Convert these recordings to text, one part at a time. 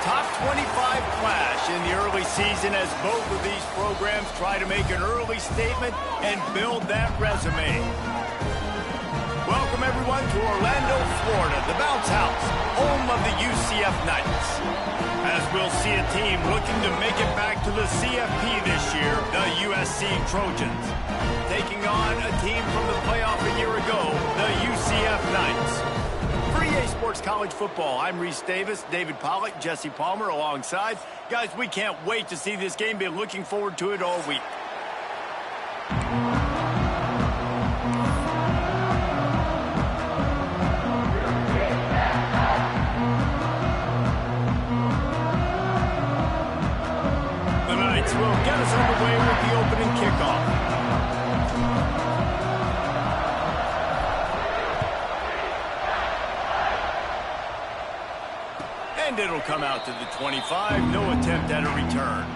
top 25 clash in the early season as both of these programs try to make an early statement and build that resume. Welcome, everyone, to Orlando, Florida, the bounce house, home of the UCF Knights. As we'll see a team looking to make it back to the CFP this year, the USC Trojans. Taking on a team from the playoff a year ago, the UCF Knights. For EA Sports College Football, I'm Reese Davis, David Pollack, Jesse Palmer alongside. Guys, we can't wait to see this game. Been looking forward to it all week. The Knights will get us underway with the opening kickoff. And it'll come out to the 25. No attempt at a return.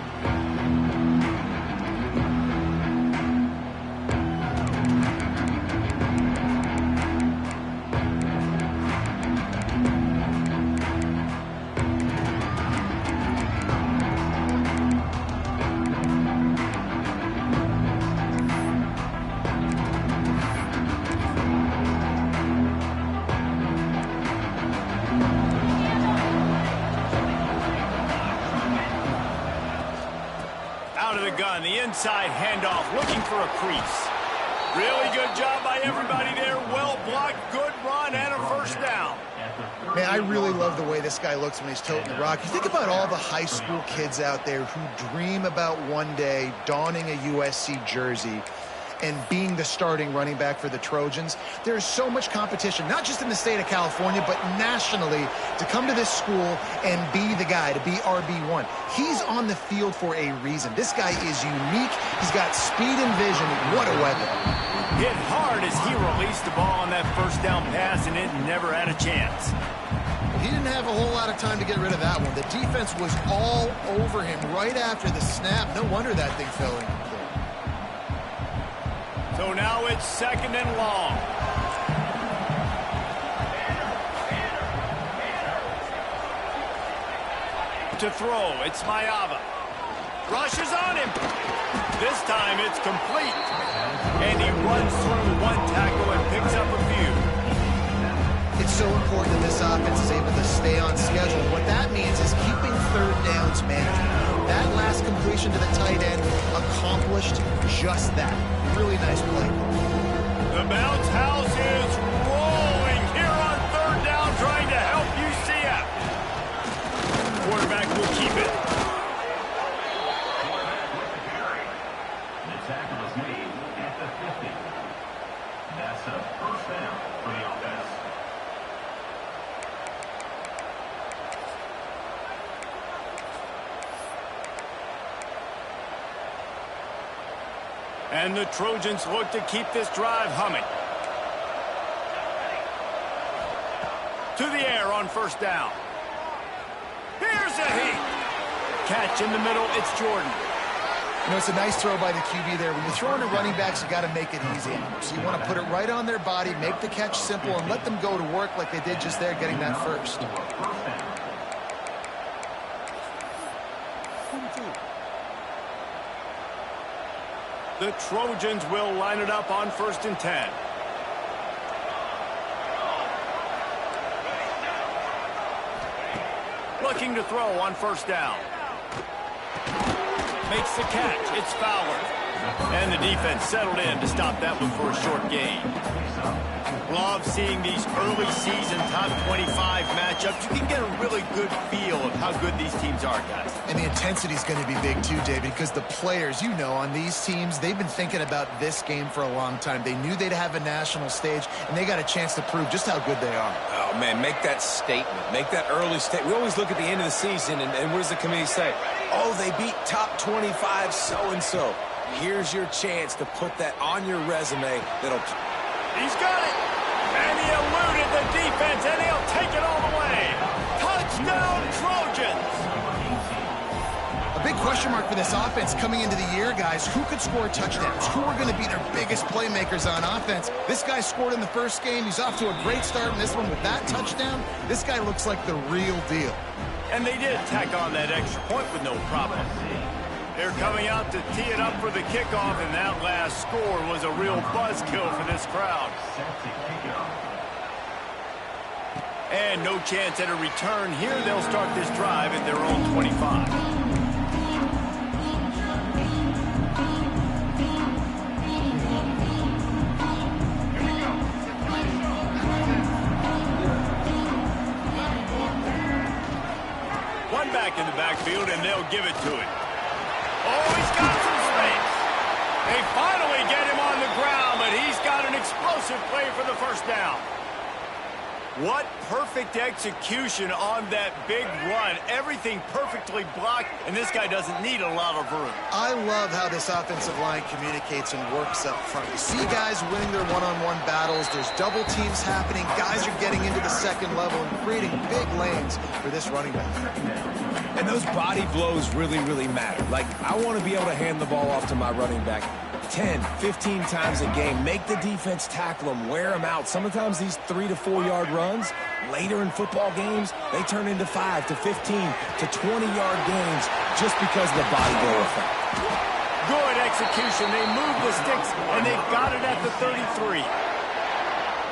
Out of the gun, the inside handoff, looking for a crease. Really good job by everybody there. Well blocked, good run, and a first down. Man, I really love the way this guy looks when he's toting the rock. You think about all the high school kids out there who dream about one day donning a USC jersey and being the starting running back for the Trojans. There's so much competition, not just in the state of California, but nationally, to come to this school and be the guy, to be RB1. He's on the field for a reason. This guy is unique. He's got speed and vision. What a weapon. Hit hard as he released the ball on that first down pass, and it never had a chance. He didn't have a whole lot of time to get rid of that one. The defense was all over him right after the snap. No wonder that thing fell incomplete. So now it's second and long. To throw, it's Mayava. Rushes on him. This time it's complete. And he runs through one tackle and picks up a few. It's so important that this offense is able to stay on schedule. What that means is keeping third downs manageable. That last completion to the tight end accomplished just that. Really nice play. The bounce house is rolling here on third down, trying to help UCF. Quarterback will keep it. The tackle is made at the 50. That's a first down for the offense. And the Trojans look to keep this drive humming. To the air on first down. Here's a heat. Catch in the middle, it's Jordan. You know, it's a nice throw by the QB there. When you're throwing to running backs, you got to make it easy. So you want to put it right on their body, make the catch simple, and let them go to work like they did just there, getting that first. The Trojans will line it up on 1st and 10. Looking to throw on first down. Makes the catch. It's Fowler. And the defense settled in to stop that one for a short gain. Love seeing these early season top 25 matchups. You can get a really good feel of how good these teams are, guys. And the intensity is going to be big too, David, because the players, you know, on these teams, they've been thinking about this game for a long time. They knew they'd have a national stage, and they got a chance to prove just how good they are. Oh, man, make that statement. Make that early statement. We always look at the end of the season, and what does the committee say? Oh, they beat top 25 so-and-so. Here's your chance to put that on your resume. He's got it. And he eluded the defense, and he'll take it all the way. Touchdown, Trojans. A big question question mark for this offense coming into the year, guys. Who could score touchdowns? Who are going to be their biggest playmakers on offense? This guy scored in the first game. He's off to a great start in this one with that touchdown. This guy looks like the real deal. And they did tack on that extra point with no problem. They're coming out to tee it up for the kickoff, and that last score was a real buzzkill for this crowd. And no chance at a return here. They'll start this drive at their own 25. One back in the backfield, and they'll give it to it. Oh, he's got some space. They finally get him on the ground, but he's got an explosive play for the first down. What perfect execution on that big run. Everything perfectly blocked, and this guy doesn't need a lot of room. I love how this offensive line communicates and works up front. You see guys winning their one-on-one battles. There's double teams happening. Guys are getting into the second level and creating big lanes for this running back. And those body blows really, really matter. Like, I want to be able to hand the ball off to my running back 10, 15 times a game. Make the defense tackle them, wear them out. Sometimes these 3 to 4 yard runs, later in football games, they turn into 5 to 15 to 20-yard gains just because of the body blow effect. Good execution. They move the sticks, and they've got it at the 33.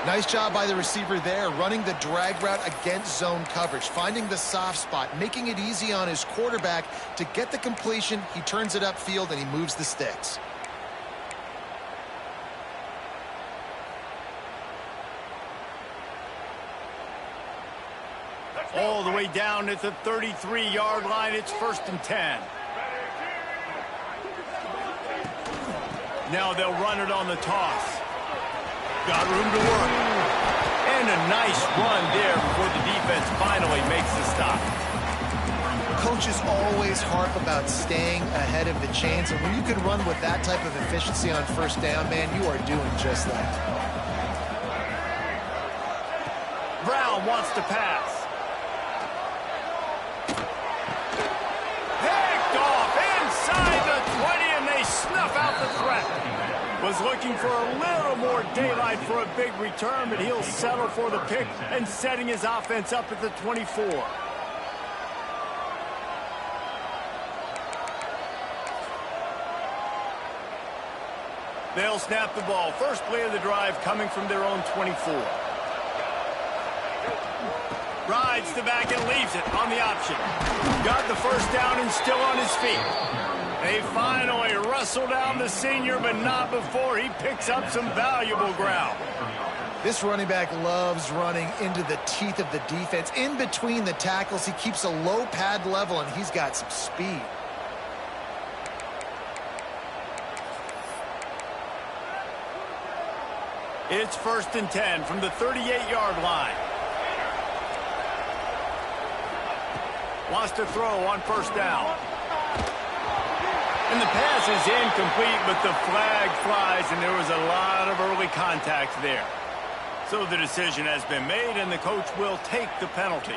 Nice job by the receiver there, running the drag route against zone coverage, finding the soft spot, making it easy on his quarterback to get the completion. He turns it upfield, and he moves the sticks. All the way down at the 33-yard line. It's 1st and 10. Now they'll run it on the toss. Got room to work. And a nice run there before the defense finally makes the stop. Coaches always harp about staying ahead of the chains, and when you can run with that type of efficiency on first down, man, you are doing just that. Brown wants to pass. Picked off inside the 20, and they snuff out the threat. Was looking for a little more daylight for a big return, but he'll settle for the pick and setting his offense up at the 24. They'll snap the ball. First play of the drive coming from their own 24. Rides the back and leaves it on the option. Got the first down and still on his feet. They finally wrestle down the senior, but not before he picks up some valuable ground. This running back loves running into the teeth of the defense. In between the tackles, he keeps a low pad level, and he's got some speed. It's 1st and 10 from the 38-yard line. Wants to throw on first down. And the pass is incomplete, but the flag flies, and there was a lot of early contact there. So the decision has been made, and the coach will take the penalty.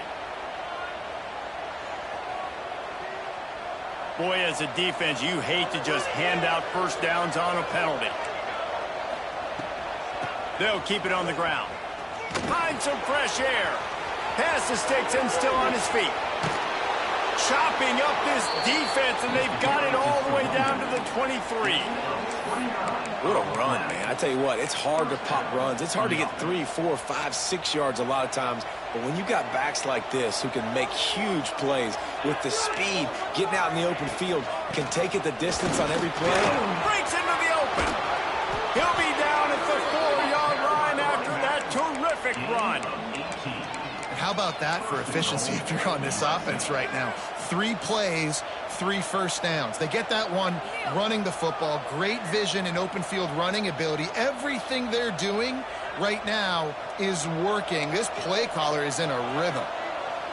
Boy, as a defense, you hate to just hand out first downs on a penalty. They'll keep it on the ground. Find some fresh air. Pass the sticks and still on his feet. Chopping up this defense, and they've got it all the way down to the 23. What a run, man. I tell you what, it's hard to pop runs. It's hard to get 3, 4, 5, 6 yards a lot of times. But when you got backs like this who can make huge plays with the speed, getting out in the open field, can take it the distance on every play. Breaks into the open. He'll be down at the 4-yard line after that terrific run. How about that for efficiency if you're on this offense right now? 3 plays, 3 first downs. They get that one running the football. Great vision and open field running ability. Everything they're doing right now is working. This play caller is in a rhythm.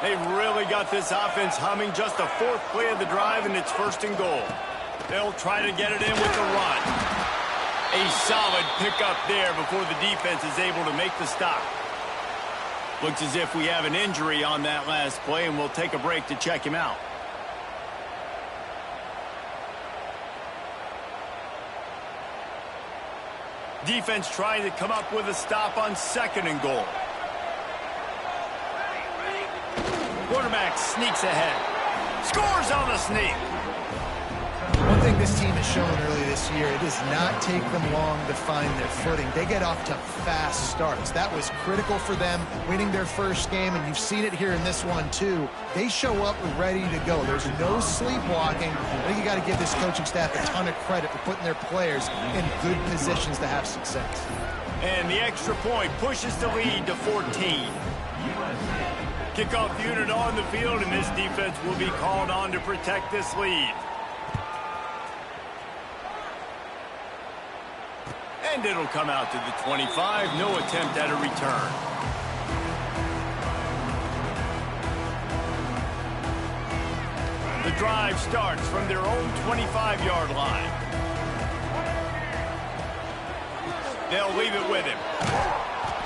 They've really got this offense humming. Just the 4th play of the drive, and it's 1st and goal. They'll try to get it in with the run. A solid pickup there before the defense is able to make the stop. Looks as if we have an injury on that last play, and we'll take a break to check him out. Defense trying to come up with a stop on 2nd and goal. Quarterback sneaks ahead. Scores on the sneak. One thing this team has shown early this year, it does not take them long to find their footing. They get off to fast starts. That was critical for them winning their first game, and you've seen it here in this one too. They show up ready to go. There's no sleepwalking. I think you got to give this coaching staff a ton of credit for putting their players in good positions to have success. And the extra point pushes the lead to 14. Kickoff unit on the field, and this defense will be called on to protect this lead. And it'll come out to the 25. No attempt at a return. The drive starts from their own 25-yard line. They'll leave it with him.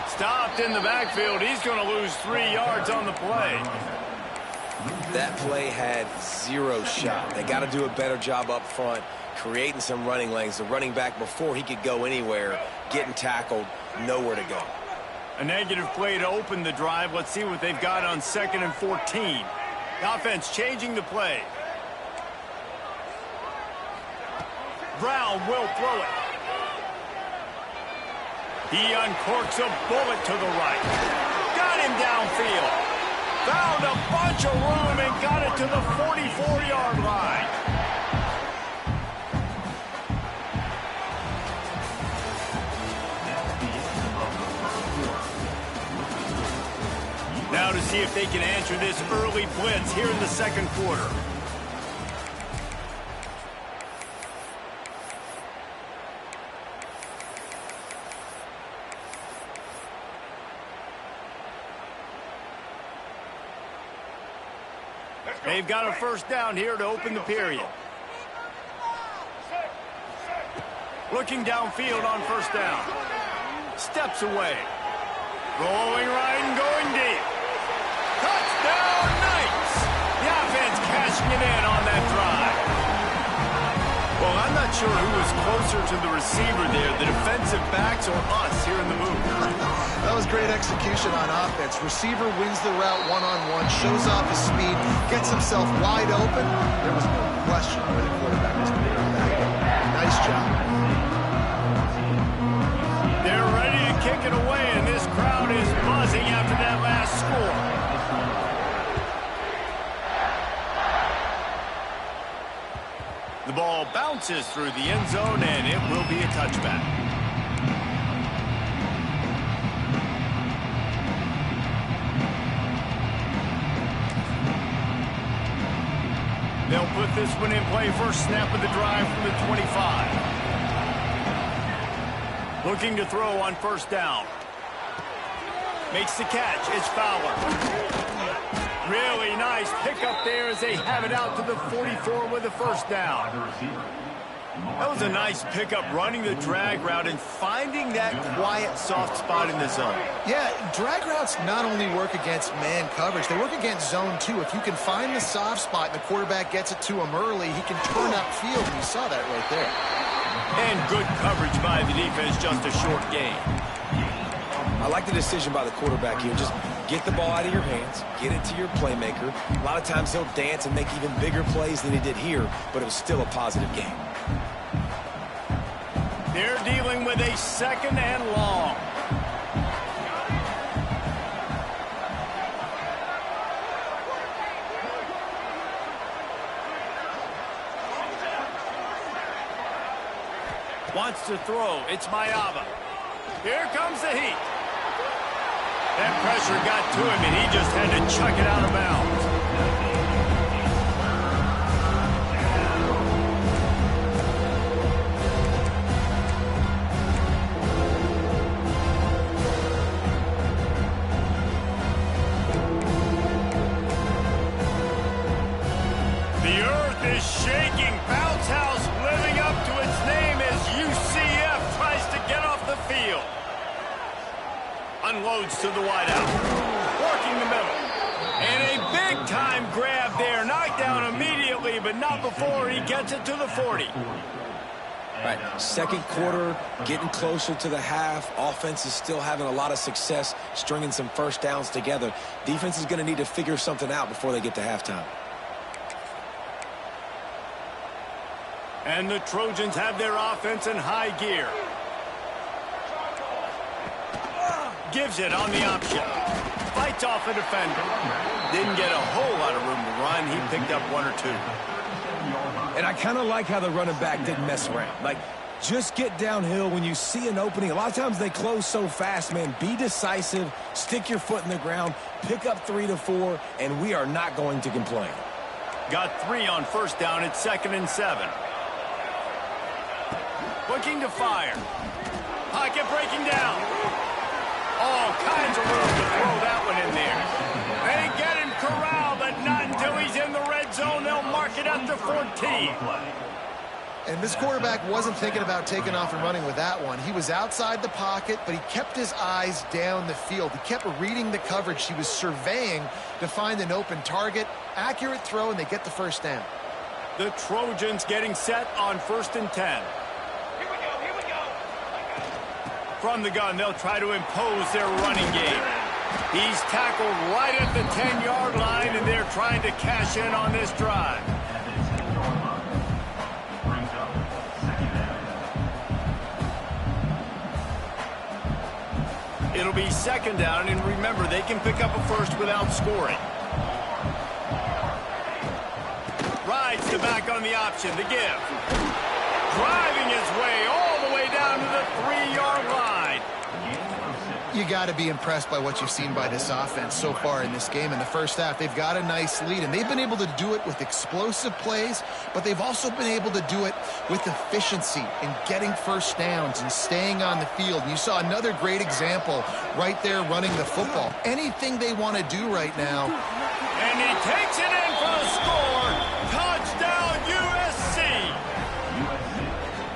Stopped in the backfield. He's going to lose 3 yards on the play. That play had 0 shot. They got to do a better job up front, creating some running lanes. The running back, before he could go anywhere, getting tackled, nowhere to go. A negative play to open the drive. Let's see what they've got on 2nd and 14. The offense changing the play. Brown will throw it. He uncorks a bullet to the right. Got him downfield. Found a bunch of room and got it to the 44-yard line. Now to see if they can answer this early blitz here in the 2nd quarter. They've got a first down here to open the period. Looking downfield on first down. Steps away. Rolling right and going deep. Touchdown, Knights! The offense cashing it in on that drive. Well, I'm not sure who was closer to the receiver there, the defensive backs or us here in the booth. That was great execution on offense. Receiver wins the route one-on-one, shows off his speed, gets himself wide open. There was no question where the quarterback was going to go back. Nice job. They're ready to kick it away, and this crowd is buzzing after that last score. The ball bounces through the end zone, and it will be a touchback. They'll put this one in play. First snap of the drive from the 25. Looking to throw on first down. Makes the catch. It's Fowler. Really nice pickup there as they have it out to the 44 with a first down. That was a nice pickup, running the drag route and finding that quiet, soft spot in the zone. Yeah, drag routes not only work against man coverage, they work against zone too. If you can find the soft spot and the quarterback gets it to him early, he can turn upfield, and you saw that right there. And good coverage by the defense, just a short gain. I like the decision by the quarterback here. Just get the ball out of your hands, get it to your playmaker. A lot of times he'll dance and make even bigger plays than he did here, but it was still a positive game. They're dealing with a 2nd and long. Wants to throw. It's Mayava. Here comes the heat. That pressure got to him, and he just had to chuck it out of bounds. The earth is shaking. Bounce house living up to its name as UCF tries to get off the field. Unloads to the wideout. Working the middle. And a big-time grab there. Knocked down immediately, but not before he gets it to the 40. Right, second quarter, getting closer to the half. Offense is still having a lot of success stringing some first downs together. Defense is going to need to figure something out before they get to halftime. And the Trojans have their offense in high gear. Gives it on the option. Fights off a defender. Didn't get a whole lot of room to run. He picked up one or two. And I kind of like how the running back didn't mess around. Like, just get downhill when you see an opening. A lot of times they close so fast, man. Be decisive. Stick your foot in the ground. Pick up 3 to 4, and we are not going to complain. Got 3 on first down. It's 2nd and 7. Looking to fire. Pocket breaking down. All kinds of room to throw that one in there. They get him corralled, but not until he's in the red zone. They'll mark it up to 14. And this quarterback wasn't thinking about taking off and running with that one. He was outside the pocket, but he kept his eyes down the field. He kept reading the coverage. He was surveying to find an open target. Accurate throw, and they get the first down. The Trojans getting set on 1st and 10. From the gun, they'll try to impose their running game. He's tackled right at the 10-yard line, and they're trying to cash in on this drive. It'll be 2nd down, and remember, they can pick up a first without scoring. Rides the back on the option, the give. Driving his way all the way down to the 3-yard line. You got to be impressed by what you've seen by this offense so far in this game. In the first half, they've got a nice lead, and they've been able to do it with explosive plays, but they've also been able to do it with efficiency and getting first downs and staying on the field. And you saw another great example right there running the football. Anything they want to do right now. And he takes it in for the score. Touchdown, USC.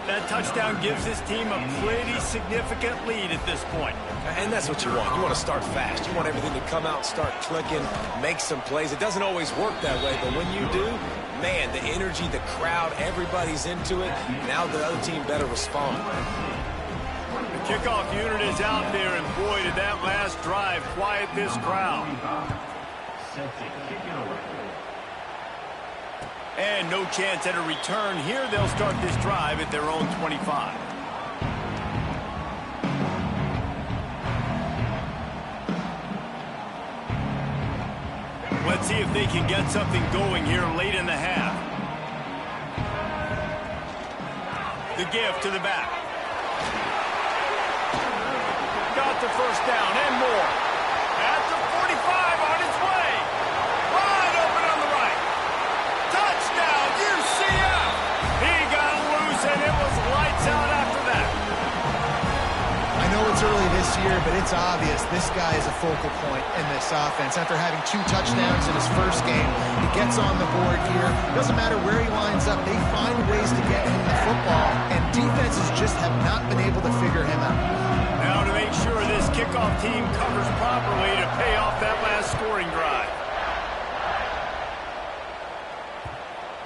That touchdown gives his team a pretty significant lead at this point. And that's what you want. You want to start fast. You want everything to come out, start clicking, make some plays. It doesn't always work that way, but when you do, man, the energy, the crowd, everybody's into it. Now the other team better respond. The kickoff unit is out there, and boy, did that last drive quiet this crowd. And no chance at a return here. They'll start this drive at their own 25. Let's see if they can get something going here late in the half. The give to the back. Got the first down and more. At the 45 on its way. Wide open on the right. Touchdown, UCF. He got loose, and it was lights out after that. I know it's early this year, but it's obvious this guy is a focal point in this offense. After having 2 touchdowns in his first game, he gets on the board here. Doesn't matter where he lines up, they find ways to get him the football, and defenses just have not been able to figure him out. Now to make sure this kickoff team covers properly to pay off that last scoring drive.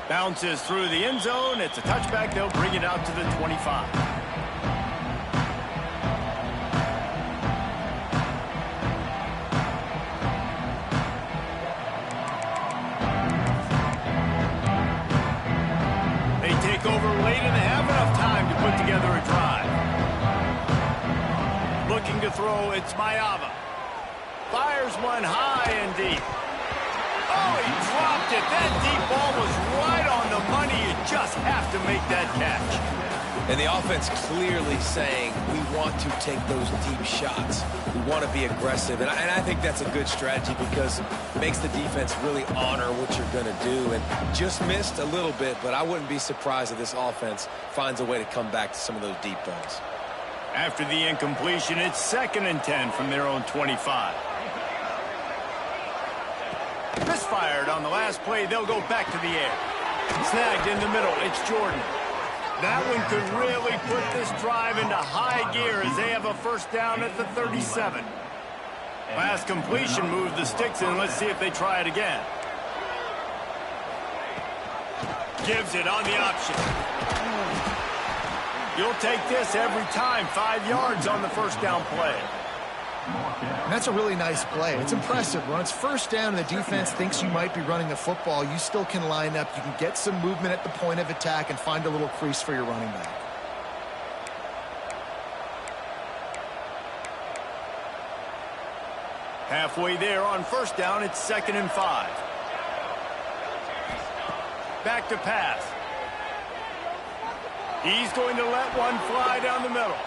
Bounces through the end zone. It's a touchback. They'll bring it out to the 25. Together a drive. Looking to throw, it's Mayava. Fires one high and deep. Oh, he dropped it. That deep ball was right on the money. You just have to make that catch. And the offense clearly saying, we want to take those deep shots. We want to be aggressive. And I think that's a good strategy because it makes the defense really honor what you're going to do. And just missed a little bit, but I wouldn't be surprised if this offense finds a way to come back to some of those deep balls. After the incompletion, it's 2nd and 10 from their own 25. Misfired on the last play. They'll go back to the air. Snagged in the middle. It's Jordan. That one could really put this drive into high gear as they have a first down at the 37. Last completion moved the sticks in. Let's see if they try it again. Gives it on the option. You'll take this every time. 5 yards on the first down play. And that's a really nice play. It's impressive. When it's first down and the defense thinks you might be running the football, you still can line up. You can get some movement at the point of attack and find a little crease for your running back. Halfway there on first down, it's 2nd and 5. Back to pass. He's going to let one fly down the middle.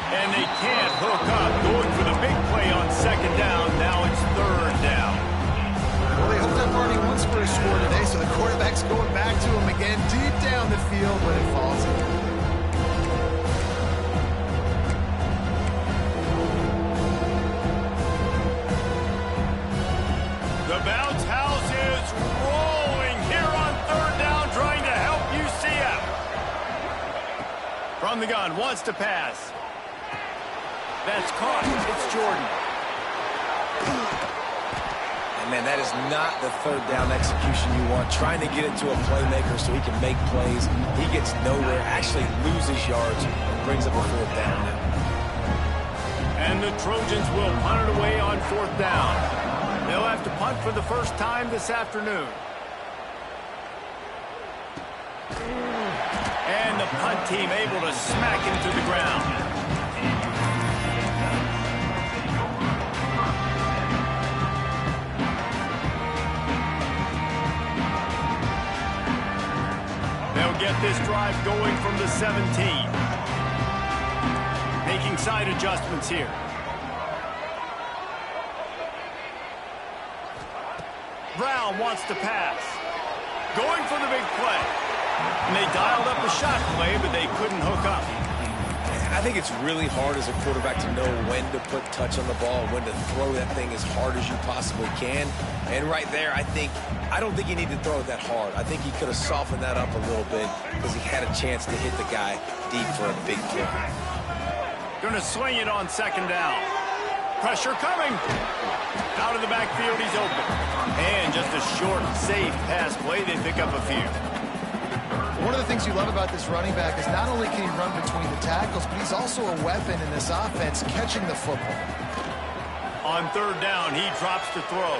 And they can't hook up. Going for the big play on 2nd down. Now it's 3rd down. Well, they hooked up Arnie once for a score today, so the quarterback's going back to him again deep down the field when it falls in. The bounce house is rolling here on 3rd down, trying to help UCF. From the gun, wants to pass. That's caught. It's Jordan. And man, that is not the 3rd down execution you want. Trying to get it to a playmaker so he can make plays. He gets nowhere, actually loses yards, and brings up a 4th down now. And the Trojans will punt it away on 4th down. They'll have to punt for the first time this afternoon. And the punt team able to smack him to the ground. They'll get this drive going from the 17. Making side adjustments here. Brown wants to pass. Going for the big play. And they dialed up a shot play, but they couldn't hook up. I think it's really hard as a quarterback to know when to put touch on the ball, when to throw that thing as hard as you possibly can. And right there, I don't think he needed to throw it that hard. I think he could have softened that up a little bit because he had a chance to hit the guy deep for a big play. Going to swing it on 2nd down. Pressure coming. Out of the backfield, he's open. And just a short, safe pass play. They pick up a few. One of the things you love about this running back is not only can he run between the tackles, but he's also a weapon in this offense catching the football. On 3rd down, he drops to throw.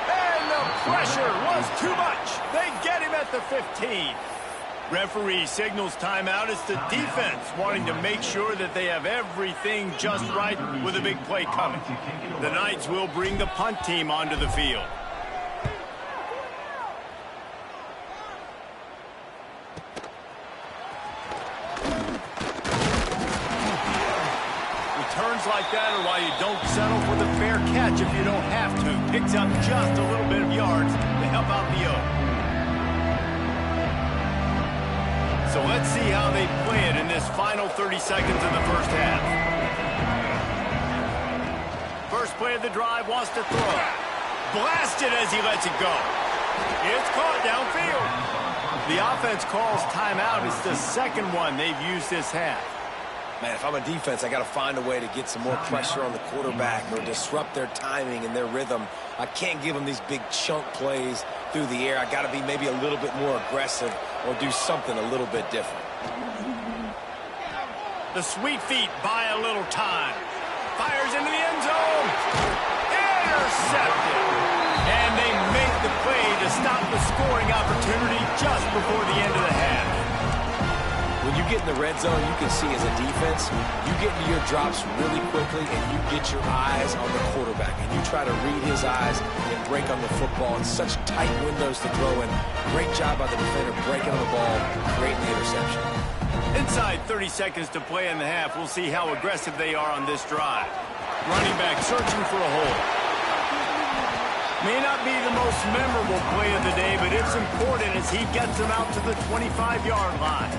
And the pressure was too much. They get him at the 15. Referee signals timeout. It's the defense wanting to make sure that they have everything just right with a big play coming. The Knights will bring the punt team onto the field. Returns like that are why you don't settle for the fair catch if you don't have to. Picks up just a little bit of yards to help out the O. So let's see how they play it in this final 30 seconds of the first half. First play of the drive, wants to throw. Blasted as he lets it go. It's caught downfield. The offense calls timeout. It's the 2nd one they've used this half. Man, if I'm a defense, I got to find a way to get some more pressure on the quarterback or disrupt their timing and their rhythm. I can't give them these big chunk plays through the air. I got to be maybe a little bit more aggressive or do something a little bit different. The sweet feet buy a little time. Fires into the end zone. Intercepted. And they make the play to stop the scoring opportunity just before the end of the half. When you get in the red zone, you can see as a defense, you get into your drops really quickly and you get your eyes on the quarterback. And you try to read his eyes and break on the football in such tight windows to throw in. Great job by the defender breaking on the ball, creating the interception. Inside 30 seconds to play in the half. We'll see how aggressive they are on this drive. Running back searching for a hole. May not be the most memorable play of the day, but it's important as he gets them out to the 25-yard line.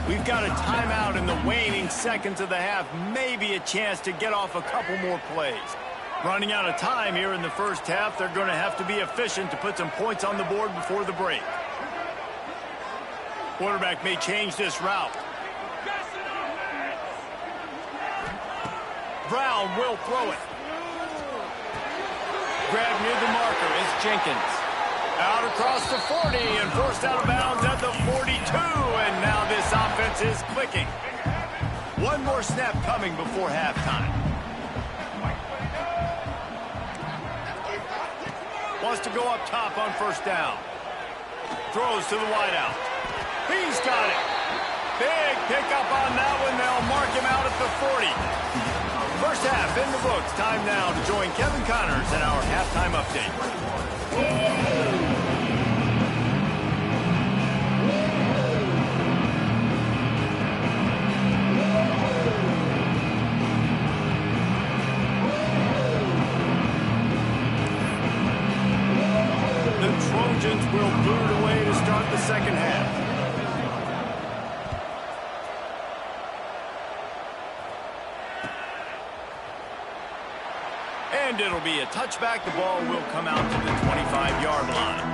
We've got a timeout in the waning seconds of the half. Maybe a chance to get off a couple more plays. Running out of time here in the first half. They're going to have to be efficient to put some points on the board before the break. Quarterback may change this route. Brown will throw it. Grab near the marker is Jenkins. Out across the 40 and forced out of bounds at the 42. And now this offense is clicking. One more snap coming before halftime. Wants to go up top on first down. Throws to the wideout. He's got it. Big pickup on that one. They'll mark him out at the 40. First half in the books. Time now to join Kevin Connors in our halftime update. The Trojans will boot it away to start the second half. And it'll be a touchback. The ball will come out to the 25-yard line.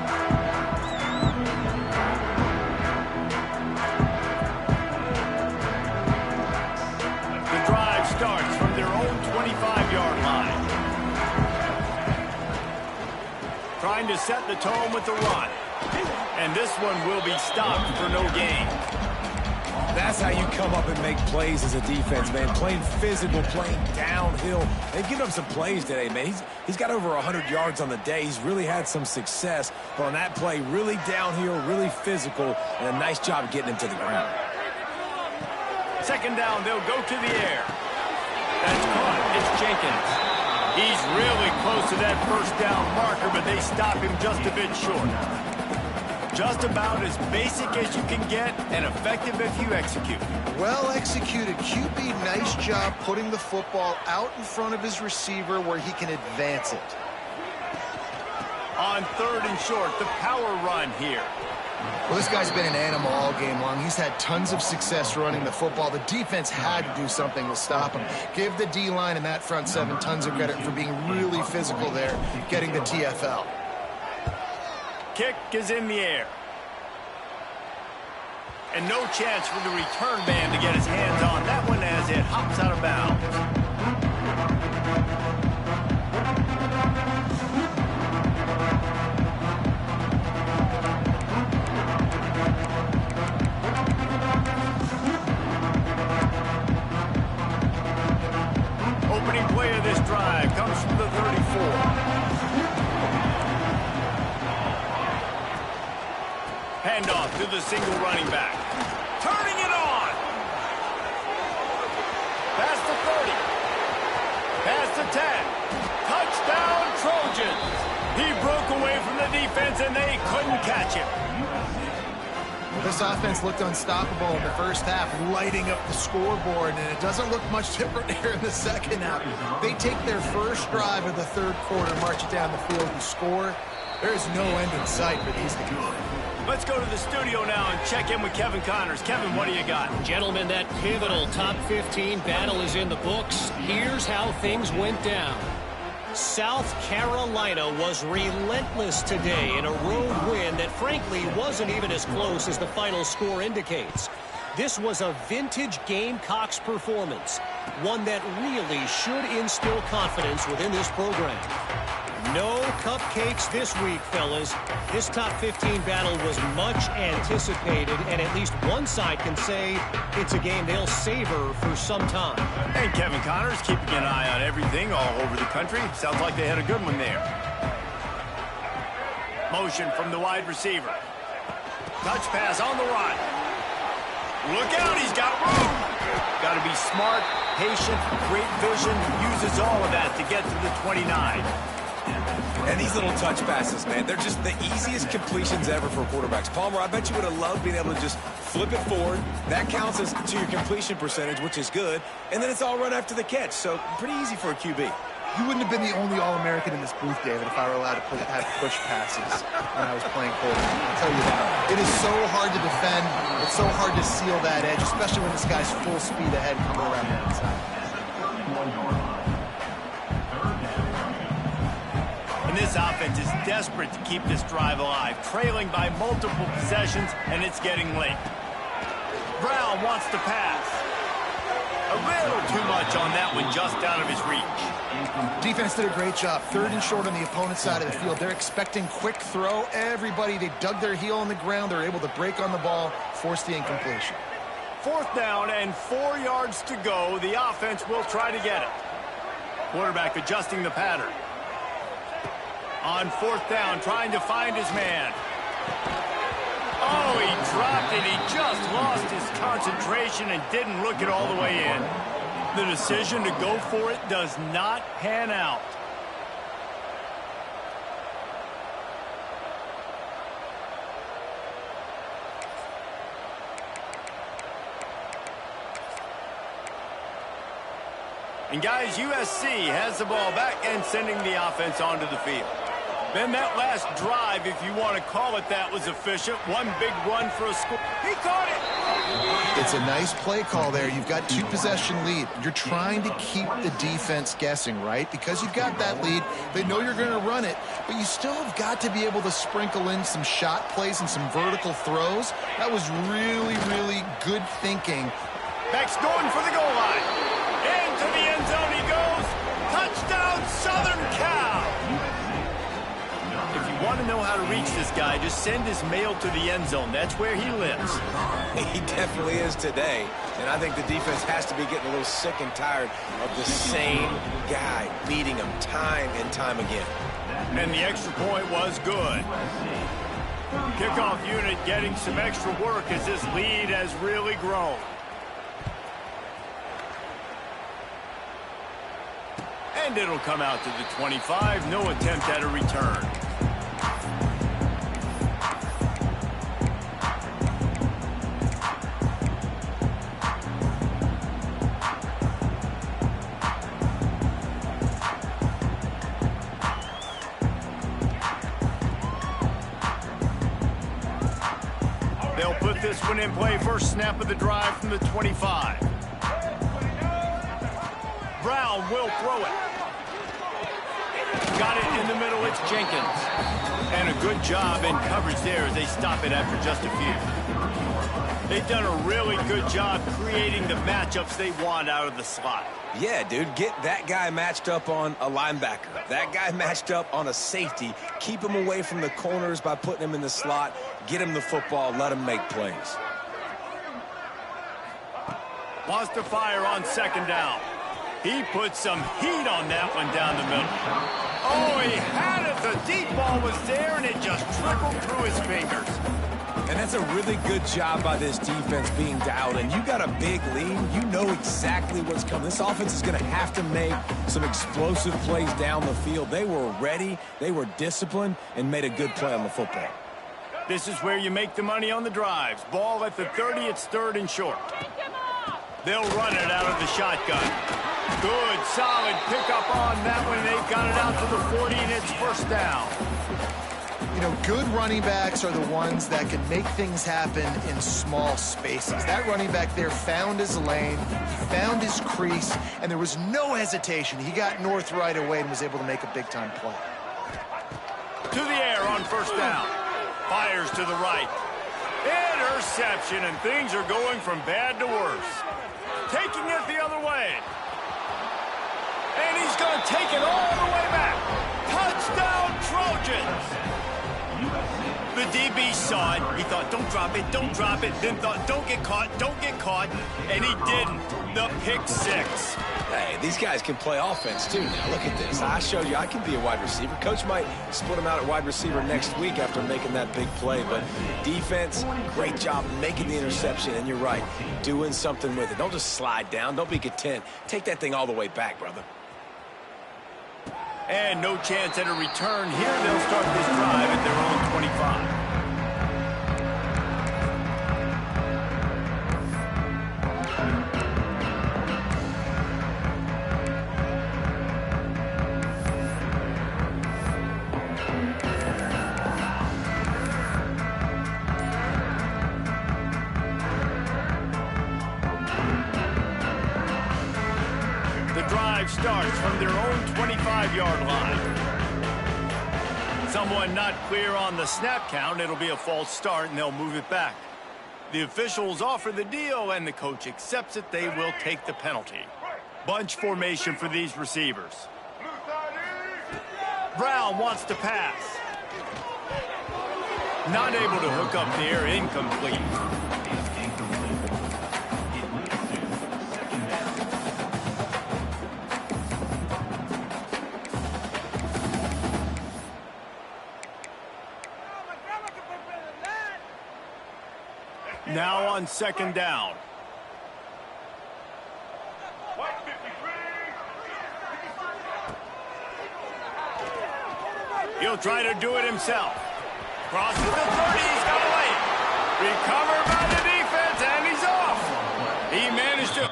The drive starts from their own 25-yard line. Trying to set the tone with the run. And this one will be stopped for no gain. That's how you come up and make plays as a defense, man. Playing physical, playing downhill. They've given him some plays today, man. He's got over 100 yards on the day. He's really had some success. But on that play, really downhill, really physical, and a nice job getting him to the ground. Second down, they'll go to the air. That's caught. It's Jenkins. He's really close to that first down marker, but they stop him just a bit short. Just about as basic as you can get and effective if you execute. Well executed. QB, nice job putting the football out in front of his receiver where he can advance it. On third and short, the power run here. Well, this guy's been an animal all game long. He's had tons of success running the football. The defense had to do something to stop him. Give the D-line and that front seven tons of credit for being really physical there, getting the TFL. Kick is in the air. And no chance for the return man to get his hands on that one as it hops out of bounds. Opening play of this drive comes from the 34. Handoff to the single running back. Turning it on. Past the 30. Past the 10. Touchdown, Trojans. He broke away from the defense, and they couldn't catch him. This offense looked unstoppable in the first half, lighting up the scoreboard, and it doesn't look much different here in the second half. They take their first drive of the third quarter, march it down the field, and score. There is no end in sight for these guys. Let's go to the studio now and check in with Kevin Connors. Kevin, what do you got? Gentlemen, that pivotal top 15 battle is in the books. Here's how things went down. South Carolina was relentless today in a road win that frankly wasn't even as close as the final score indicates. This was a vintage Gamecocks performance, one that really should instill confidence within this program. No cupcakes this week, fellas. This top 15 battle was much anticipated, and at least one side can say it's a game they'll savor for some time. And Kevin Connors keeping an eye on everything all over the country. Sounds like they had a good one there. Motion from the wide receiver. Touch pass on the run. Look out, he's got room. Got to be smart, patient, great vision. Uses all of that to get to the 29. And these little touch passes, man, they're just the easiest completions ever for quarterbacks. Palmer, I bet you would have loved being able to just flip it forward. That counts as to your completion percentage, which is good. And then it's all run after the catch, so pretty easy for a QB. You wouldn't have been the only All-American in this booth, David, if I were allowed to have push passes when I was playing quarterback. I'll tell you that. It is so hard to defend. It's so hard to seal that edge, especially when this guy's full speed ahead coming around the outside. And this offense is desperate to keep this drive alive, trailing by multiple possessions, and it's getting late. Brown wants to pass. A little too much on that one, just out of his reach. Defense did a great job. 3rd and short on the opponent's side of the field. They're expecting quick throw. Everybody, they dug their heel on the ground. They're able to break on the ball, force the incompletion. 4th down and 4 yards to go. The offense will try to get it. Quarterback adjusting the pattern. On 4th down, trying to find his man. Oh, he dropped it. He just lost his concentration and didn't look it all the way in. The decision to go for it does not pan out. And guys, USC has the ball back and sending the offense onto the field. Then that last drive, if you want to call it that, was efficient. One big run for a score. He caught it! It's a nice play call there. You've got 2-possession lead. You're trying to keep the defense guessing, right? Because you've got that lead, they know you're going to run it, but you still have got to be able to sprinkle in some shot plays and some vertical throws. That was really, really good thinking. Beck's going for the goal line. Into the end zone he goes. Touchdown, Southern Cal! If you want to know how to reach this guy, just send his mail to the end zone. That's where he lives. He definitely is today. And I think the defense has to be getting a little sick and tired of the same guy beating him time and time again. And the extra point was good. Kickoff unit getting some extra work as this lead has really grown. And it'll come out to the 25. No attempt at a return. They'll put this one in play. First snap of the drive from the 25. Brown will throw it. Got it in the middle. It's Jenkins. And a good job in coverage there as they stop it after just a few. They've done a really good job creating the matchups they want out of the slot. Yeah, dude, get that guy matched up on a linebacker. That guy matched up on a safety. Keep him away from the corners by putting him in the slot. Get him the football. Let him make plays. Wants to fire on 2nd down. He put some heat on that one down the middle. Oh, he had it. The deep ball was there, and it just trickled through his fingers. And that's a really good job by this defense being dialed in. You got a big lead. You know exactly what's coming. This offense is going to have to make some explosive plays down the field. They were ready, they were disciplined, and made a good play on the football. This is where you make the money on the drives. Ball at the 30, it's 3rd and short. They'll run it out of the shotgun. Good, solid pickup on that one. They've got it out to the 40, and it's 1st down. You know, good running backs are the ones that can make things happen in small spaces. That running back there found his lane, he found his crease, and there was no hesitation. He got north right away and was able to make a big-time play. To the air on 1st down. Fires to the right. Interception, and things are going from bad to worse. Taking it the other way. And he's going to take it all the way back. Touchdown, Trojans. The DB saw it. He thought, don't drop it, don't drop it. Then thought, don't get caught, don't get caught. And he didn't. The pick 6. Hey, these guys can play offense, too. Now, look at this. I showed you I can be a wide receiver. Coach might split him out at wide receiver next week after making that big play. But defense, great job making the interception. And you're right, doing something with it. Don't just slide down. Don't be content. Take that thing all the way back, brother. And no chance at a return here. They'll start this drive at their own 25. Starts from their own 25-yard line. Someone not clear on the snap count. It'll be a false start, and they'll move it back. The officials offer the deal, and the coach accepts it. They will take the penalty. Bunch formation for these receivers. Brown wants to pass. Not able to hook up there, incomplete. Now on second down. He'll try to do it himself. Crosses the 30, he's got away. Recovered by the defense, and he's off. He managed to...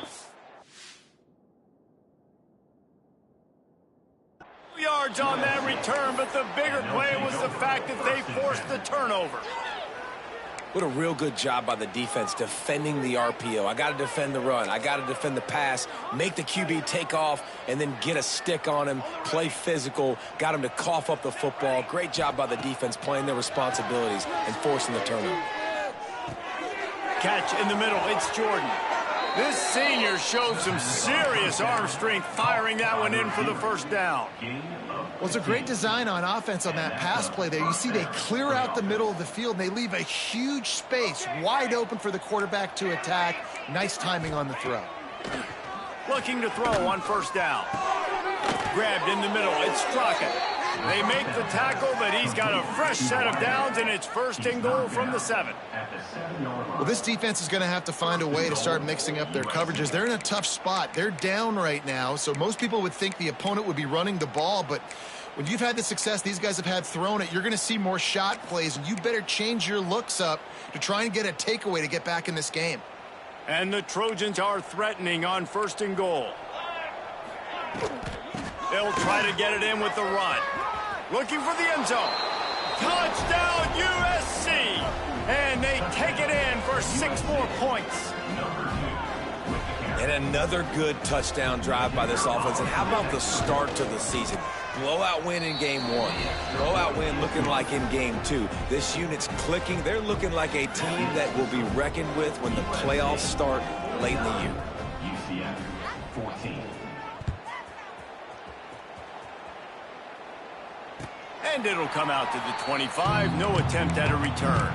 yards on that return, but the bigger play was the fact that they forced the turnover. What a real good job by the defense defending the RPO. I got to defend the run. I got to defend the pass, make the QB take off, and then get a stick on him, play physical, got him to cough up the football. Great job by the defense playing their responsibilities and forcing the turnover. Catch in the middle. It's Jordan. This senior showed some serious arm strength firing that one in for the first down. Well, it's a great design on offense on that pass play there. You see they clear out the middle of the field, and they leave a huge space wide open for the quarterback to attack. Nice timing on the throw. Looking to throw on first down. Grabbed in the middle. It's Strockett. They make the tackle, but he's got a fresh set of downs, and it's first and goal from the 7. Well, this defense is going to have to find a way to start mixing up their coverages. They're in a tough spot. They're down right now, so most people would think the opponent would be running the ball, but when you've had the success these guys have had throwing it, you're going to see more shot plays, and you better change your looks up to try and get a takeaway to get back in this game. And the Trojans are threatening on first and goal. They'll try to get it in with the run. Looking for the end zone. Touchdown, USC! And they take it in for 6 more points. And another good touchdown drive by this offense. And how about the start to the season? Blowout win in game 1. Blowout win looking like in game 2. This unit's clicking. They're looking like a team that will be reckoned with when the playoffs start late in the year. UCF 14. And it'll come out to the 25. No attempt at a return.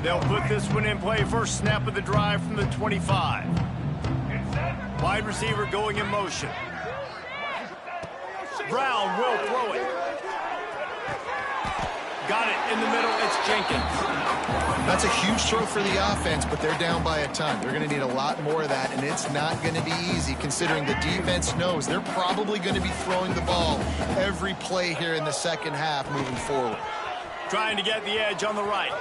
They'll put this one in play. First snap of the drive from the 25. Wide receiver going in motion. Brown will throw it. Got it in the middle. It's Jenkins. That's a huge throw for the offense, but they're down by a ton. They're going to need a lot more of that, and it's not going to be easy considering the defense knows they're probably going to be throwing the ball every play here in the second half moving forward. Trying to get the edge on the right.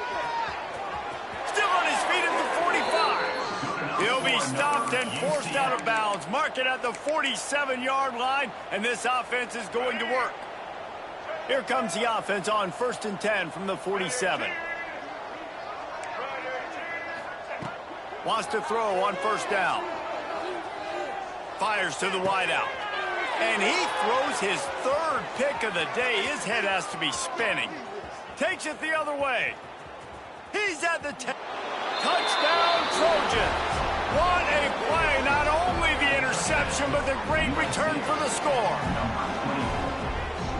Still on his feet at the 45. He'll be stopped and forced out of bounds. Mark it at the 47-yard line, and this offense is going to work. Here comes the offense on first and 10 from the 47. Wants to throw on first down. Fires to the wideout. And he throws his 3rd pick of the day. His head has to be spinning. Takes it the other way. He's at the 10. Touchdown, Trojans. What a play. Not only the interception, but the great return for the score.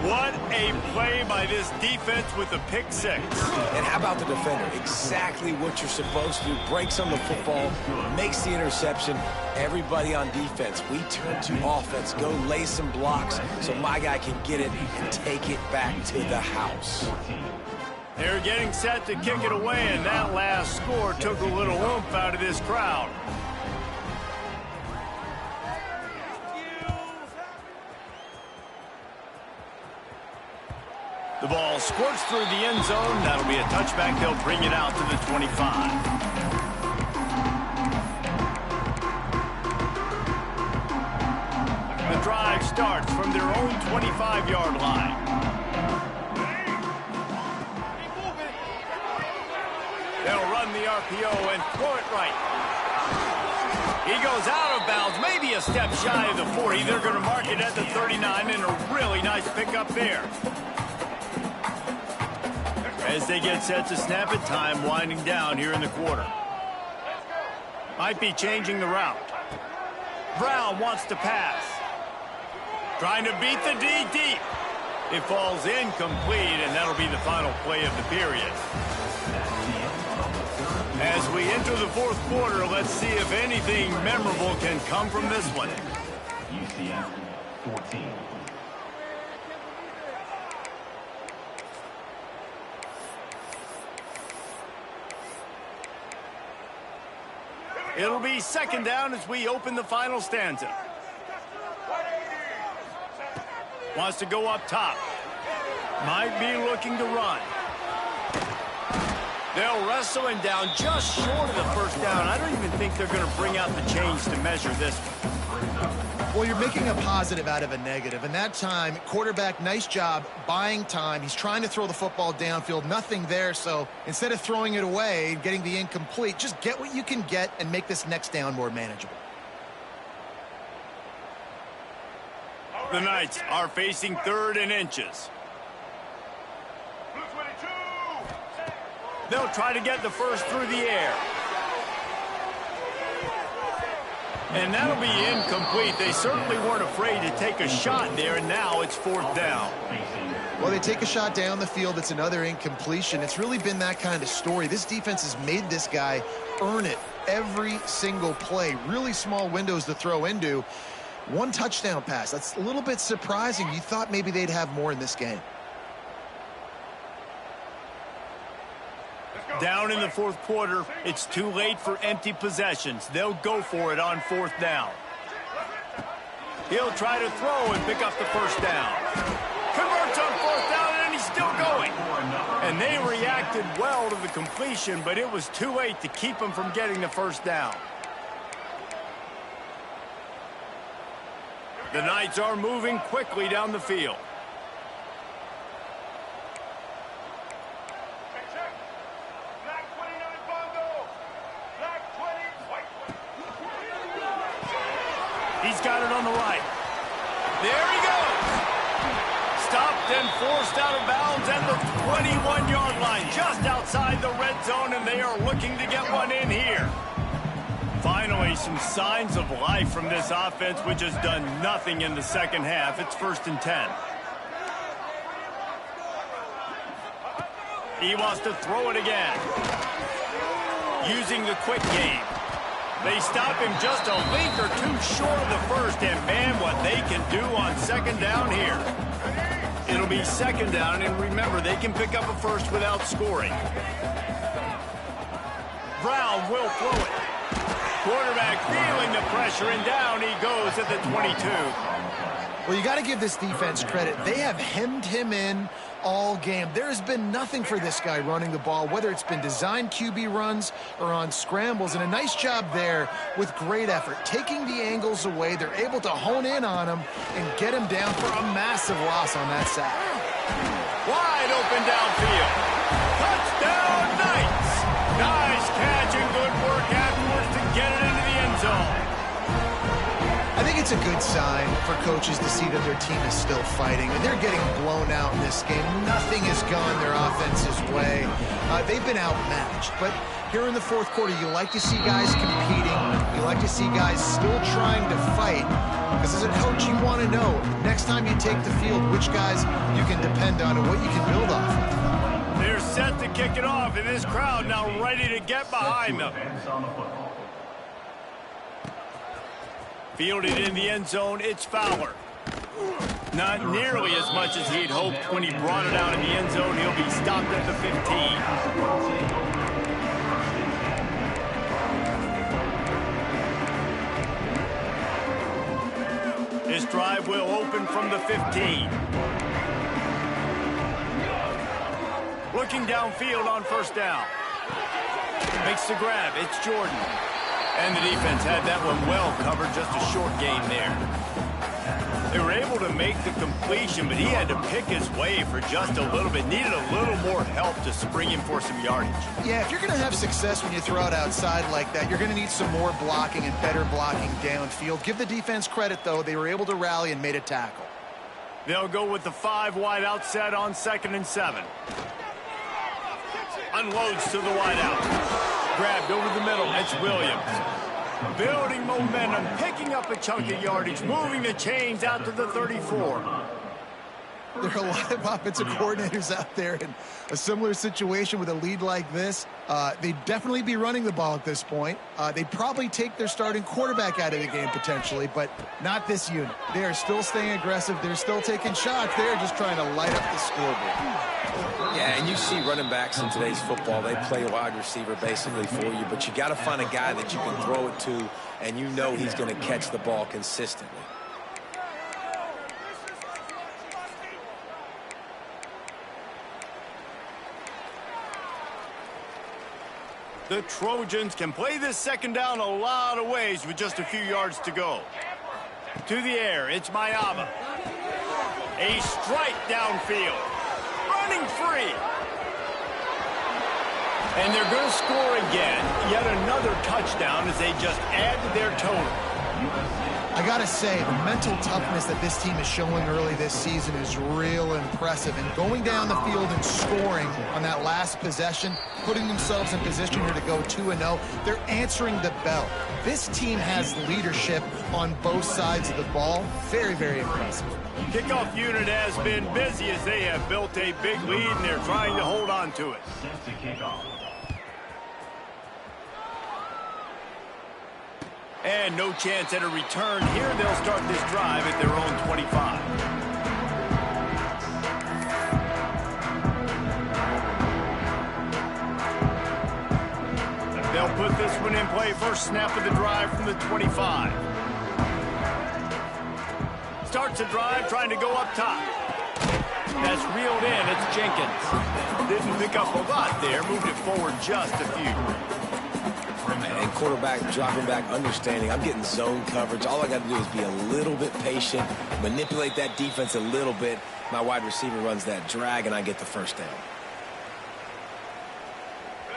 What a play by this defense with the pick 6. And how about the defender? Exactly what you're supposed to do. Breaks on the football, makes the interception. Everybody on defense, we turn to offense. Go lay some blocks so my guy can get it and take it back to the house. They're getting set to kick it away, and that last score took a little oomph out of this crowd. The ball squirts through the end zone. That'll be a touchback. They'll bring it out to the 25. The drive starts from their own 25-yard line. They'll run the RPO and throw it right. He goes out of bounds, maybe a step shy of the 40. They're going to mark it at the 39, and a really nice pickup there. As they get set to snap it, time winding down here in the quarter. Might be changing the route. Brown wants to pass. Trying to beat the D deep. It falls incomplete, and that'll be the final play of the period. As we enter the fourth quarter, let's see if anything memorable can come from this one. UCF 14. It'll be second down as we open the final stanza. Wants to go up top. Might be looking to run. They'll wrestle him down just short of the first down. I don't even think they're going to bring out the chains to measure this one. Well, you're making a positive out of a negative. And that time, quarterback, nice job buying time. He's trying to throw the football downfield. Nothing there. So instead of throwing it away and getting the incomplete, just get what you can get and make this next down more manageable. The Knights are facing 3rd and inches. They'll try to get the first through the air. And that'll be incomplete. They certainly weren't afraid to take a shot there, and now it's 4th down. Well, they take a shot down the field. It's another incompletion. It's really been that kind of story. This defense has made this guy earn it every single play. Really small windows to throw into. 1 touchdown pass. That's a little bit surprising. You thought maybe they'd have more in this game. Down in the fourth quarter, it's too late for empty possessions. They'll go for it on 4th down. He'll try to throw and pick up the first down. Converts on 4th down, and he's still going. And they reacted well to the completion, but it was too late to keep him from getting the first down. The Knights are moving quickly down the field. He's got it on the right. There he goes. Stopped and forced out of bounds at the 21-yard line, just outside the red zone, and they are looking to get one in here. Finally, some signs of life from this offense, which has done nothing in the second half. It's 1st and 10. He wants to throw it again. Using the quick game. They stop him just a length or two short of the first, and man, what they can do on 2nd down here. It'll be 2nd down, and remember, they can pick up a first without scoring. Brown will throw it. Quarterback feeling the pressure, and down he goes at the 22. Well, you got to give this defense credit. They have hemmed him in all game. There has been nothing for this guy running the ball, whether it's been designed QB runs or on scrambles, and a nice job there with great effort. Taking the angles away, they're able to hone in on him and get him down for a massive loss on that sack. Wide open downfield. Touchdown, Knights! Nice catch and good work afterwards to get it into the end zone. I think it's a good sign for coaches to see that their team is still fighting. And they're getting blown out in this game. Nothing has gone their offense's way. They've been outmatched. But here in the fourth quarter, you like to see guys competing. You like to see guys still trying to fight. Because as a coach, you want to know, next time you take the field, which guys you can depend on and what you can build off of. They're set to kick it off, and this crowd now ready to get behind them. Fielded in the end zone, it's Fowler. Not nearly as much as he'd hoped when he brought it out in the end zone. He'll be stopped at the 15. This drive will open from the 15. Looking downfield on 1st down. Makes the grab. It's Jordan. And the defense had that one well covered. Just a short game there. They were able to make make the completion, but he had to pick his way for just a little bit. Needed a little more help to spring him for some yardage. Yeah, if you're going to have success when you throw it outside like that, you're going to need some more blocking and better blocking downfield. Give the defense credit, though. They were able to rally and made a tackle. They'll go with the 5 wide out set on 2nd and 7. Unloads to the wide out. Grabbed over the middle. It's Williams. Building momentum, picking up a chunk of yardage, moving the chains out to the 34. There are a lot of offensive coordinators out there in a similar situation with a lead like this. They'd definitely be running the ball at this point. They'd probably take their starting quarterback out of the game potentially, but not this unit. They are still staying aggressive. They're still taking shots. They're just trying to light up the scoreboard. Yeah, and you see running backs in today's football, they play wide receiver basically for you, but you got to find a guy that you can throw it to, and you know he's going to catch the ball consistently. The Trojans can play this 2nd down a lot of ways with just a few yards to go. To the air, it's Mayaba. A strike downfield. Running free. And they're going to score again. Yet another touchdown as they just add to their total. I got to say, the mental toughness that this team is showing early this season is real impressive. And going down the field and scoring on that last possession, putting themselves in position here to go 2-0, they're answering the bell. This team has leadership on both sides of the ball. Very, very impressive. Kickoff unit has been busy as they have built a big lead, and they're trying to hold on to it. Set to kickoff. And no chance at a return here. They'll start this drive at their own 25. They'll put this one in play. First snap of the drive from the 25. Starts the drive, trying to go up top. That's reeled in. It's Jenkins. Didn't pick up a lot there. Moved it forward just a few. And quarterback dropping back, understanding I'm getting zone coverage. All I got to do is be a little bit patient, manipulate that defense a little bit. My wide receiver runs that drag, and I get the first down.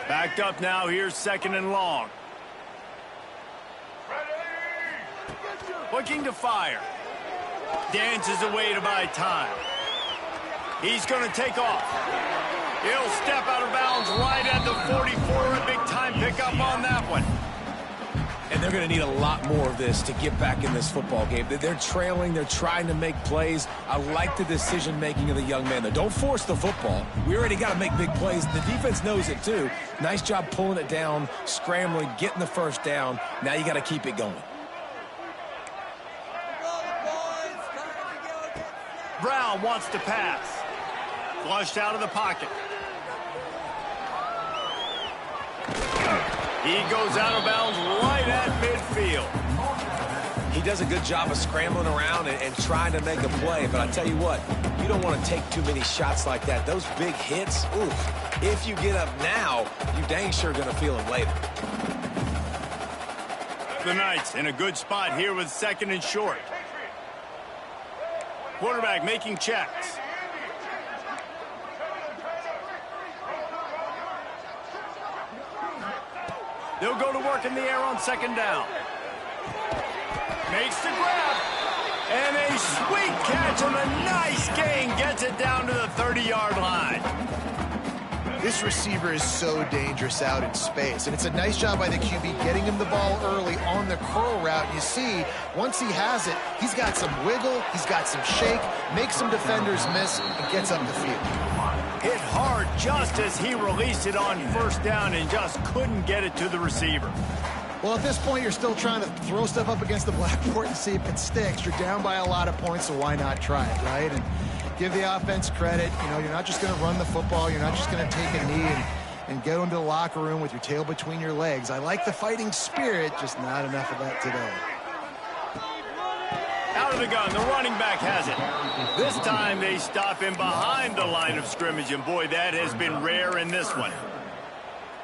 Backed up now. Here's 2nd and long. Looking to fire. Dances away to buy time. He's going to take off. He'll step out of bounds right at the 44. A big-time pickup on that one. And they're going to need a lot more of this to get back in this football game. They're trailing. They're trying to make plays. I like the decision-making of the young man. Don't force the football. We already got to make big plays. The defense knows it, too. Nice job pulling it down, scrambling, getting the first down. Now you got to keep it going. Brown wants to pass. Flushed out of the pocket. He goes out of bounds right at midfield. He does a good job of scrambling around and trying to make a play, but I tell you what, you don't want to take too many shots like that. Those big hits, oof, if you get up now, you dang sure going to feel them later. The Knights in a good spot here with 2nd and short. Quarterback making checks. They'll go to work in the air on 2nd down. Makes the grab. And a sweet catch on a nice gain. Gets it down to the 30-yard line. This receiver is so dangerous out in space, and it's a nice job by the QB getting him the ball early on the curl route. You see, once he has it, he's got some wiggle, he's got some shake, makes some defenders miss, and gets up the field. Hit hard just as he released it on 1st down and just couldn't get it to the receiver. Well, at this point, you're still trying to throw stuff up against the blackboard and see if it sticks. You're down by a lot of points, so why not try it, right? And give the offense credit. You know, you're not just going to run the football. You're not just going to take a knee and go into the locker room with your tail between your legs. I like the fighting spirit, just not enough of that today. Out of the gun, the running back has it. This time they stop him behind the line of scrimmage, and boy, that has been rare in this one.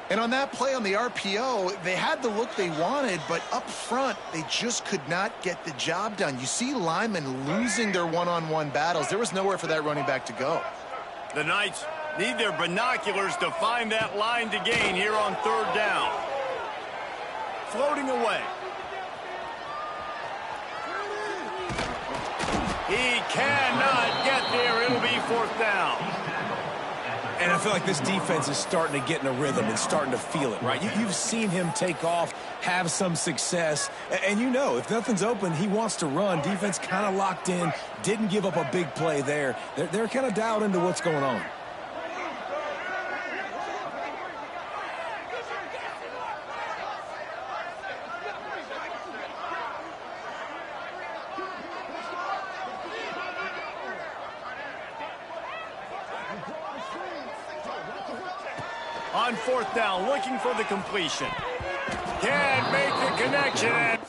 And on that play on the RPO, they had the look they wanted, but up front, they just could not get the job done. You see linemen losing their one-on-one battles. There was nowhere for that running back to go. The Knights need their binoculars to find that line to gain here on third down. Floating away. He cannot get there. It'll be fourth down. And I feel like this defense is starting to get in a rhythm and starting to feel it, right? You've seen him take off, have some success, and you know if nothing's open, he wants to run. Defense kind of locked in, didn't give up a big play there. They're kind of dialed into what's going on. On fourth down, looking for the completion. Can't make the connection.